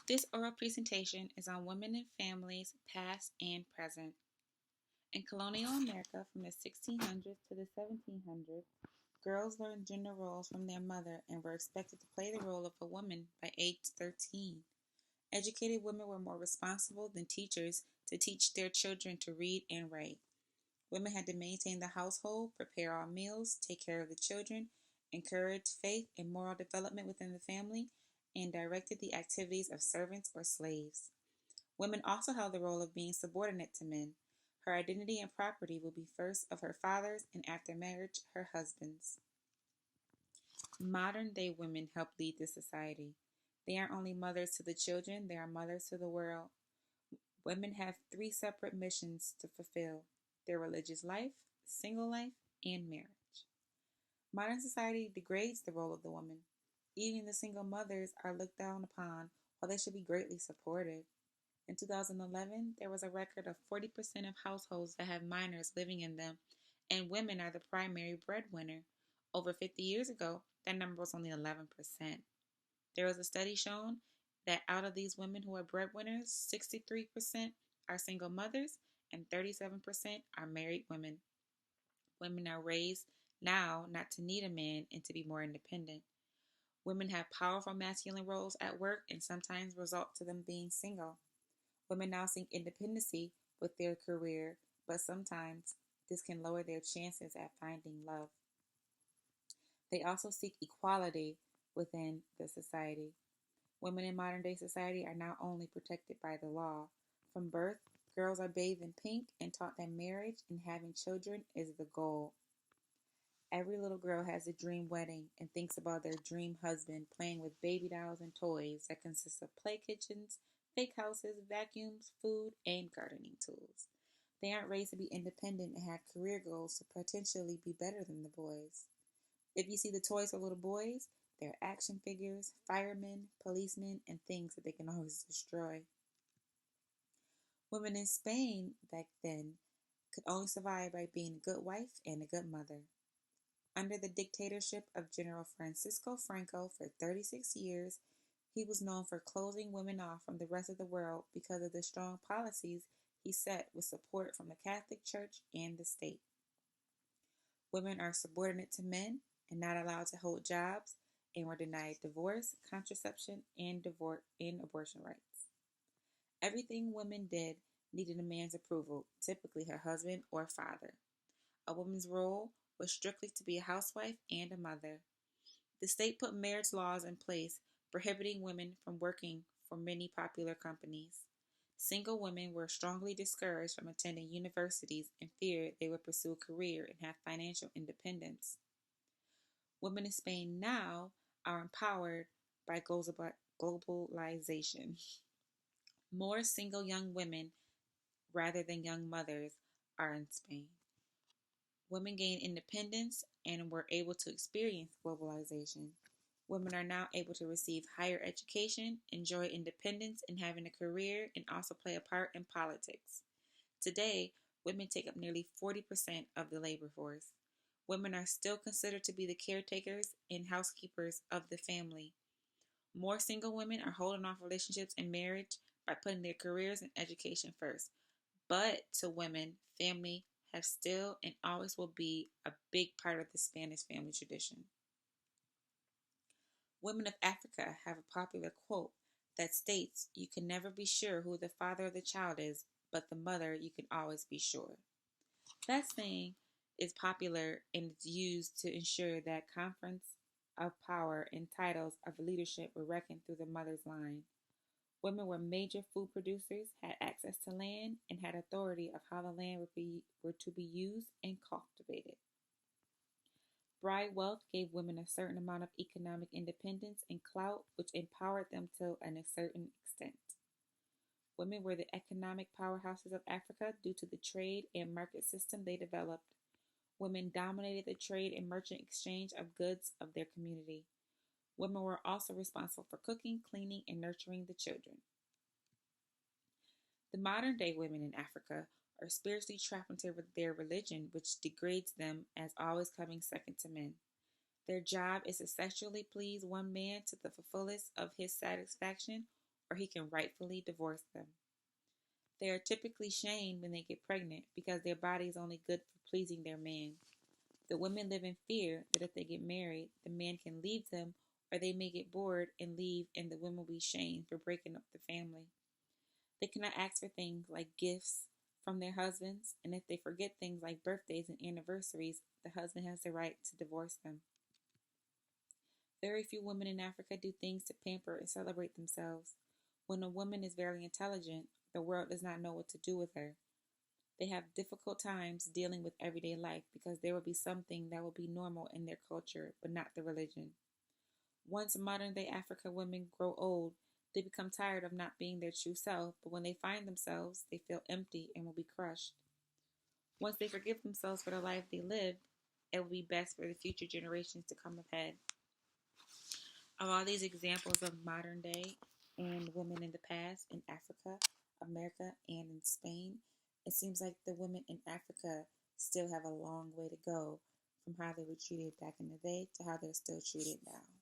This oral presentation is on women and families, past and present. In colonial America from the 1600s to the 1700s, girls learned gender roles from their mother and were expected to play the role of a woman by age 13. Educated women were more responsible than teachers to teach their children to read and write. Women had to maintain the household, prepare all meals, take care of the children, encourage faith and moral development within the family, and directed the activities of servants or slaves. Women also held the role of being subordinate to men. Her identity and property would be first of her father's and after marriage her husband's. Modern day women help lead this society. They aren't only mothers to the children, they are mothers to the world. Women have three separate missions to fulfill: their religious life, single life, and marriage. Modern society degrades the role of the woman. Even the single mothers are looked down upon while they should be greatly supported. In 2011, there was a record of 40% of households that have minors living in them, and women are the primary breadwinner. Over 50 years ago, that number was only 11%. There was a study showing that out of these women who are breadwinners, 63% are single mothers and 37% are married women. Women are raised now not to need a man and to be more independent. Women have powerful masculine roles at work and sometimes result to them being single. Women now seek independency with their career, but sometimes this can lower their chances at finding love. They also seek equality within the society. Women in modern day society are not only protected by the law. From birth, girls are bathed in pink and taught that marriage and having children is the goal. Every little girl has a dream wedding and thinks about their dream husband playing with baby dolls and toys that consist of play kitchens, fake houses, vacuums, food, and gardening tools. They aren't raised to be independent and have career goals to potentially be better than the boys. If you see the toys for little boys, they're action figures, firemen, policemen, and things that they can always destroy. Women in Spain back then could only survive by being a good wife and a good mother. Under the dictatorship of General Francisco Franco for 36 years, he was known for closing women off from the rest of the world because of the strong policies he set with support from the Catholic Church and the state. Women are subordinate to men and not allowed to hold jobs and were denied divorce, contraception, and abortion rights. Everything women did needed a man's approval, typically her husband or father. A woman's role was strictly to be a housewife and a mother. The state put marriage laws in place prohibiting women from working for many popular companies. Single women were strongly discouraged from attending universities and feared they would pursue a career and have financial independence. Women in Spain now are empowered by globalization. More single young women rather than young mothers are in Spain. Women gained independence and were able to experience globalization. Women are now able to receive higher education, enjoy independence and having a career, and also play a part in politics. Today, women take up nearly 40% of the labor force. Women are still considered to be the caretakers and housekeepers of the family. More single women are holding off relationships and marriage by putting their careers and education first. But to women, family have still and always will be a big part of the Spanish family tradition. Women of Africa have a popular quote that states, "You can never be sure who the father of the child is, but the mother you can always be sure." That saying is popular and it's used to ensure that conference of power and titles of leadership were reckoned through the mother's line. Women were major food producers, had access to land, and had authority of how the land were to be used and cultivated. Bride wealth gave women a certain amount of economic independence and clout, which empowered them to a certain extent. Women were the economic powerhouses of Africa due to the trade and market system they developed. Women dominated the trade and merchant exchange of goods of their community. Women were also responsible for cooking, cleaning, and nurturing the children. The modern day women in Africa are spiritually trapped into their religion, which degrades them as always coming second to men. Their job is to sexually please one man to the fullest of his satisfaction or he can rightfully divorce them. They are typically shamed when they get pregnant because their body is only good for pleasing their man. The women live in fear that if they get married, the man can leave them or they may get bored and leave, and the women will be shamed for breaking up the family. They cannot ask for things like gifts from their husbands, and if they forget things like birthdays and anniversaries, the husband has the right to divorce them. Very few women in Africa do things to pamper and celebrate themselves. When a woman is very intelligent, the world does not know what to do with her. They have difficult times dealing with everyday life because there will be something that will be normal in their culture, but not the religion. Once modern day African women grow old, they become tired of not being their true self, but when they find themselves, they feel empty and will be crushed. Once they forgive themselves for the life they lived, it will be best for the future generations to come ahead. Of all these examples of modern day and women in the past in Africa, America, and in Spain, it seems like the women in Africa still have a long way to go from how they were treated back in the day to how they're still treated now.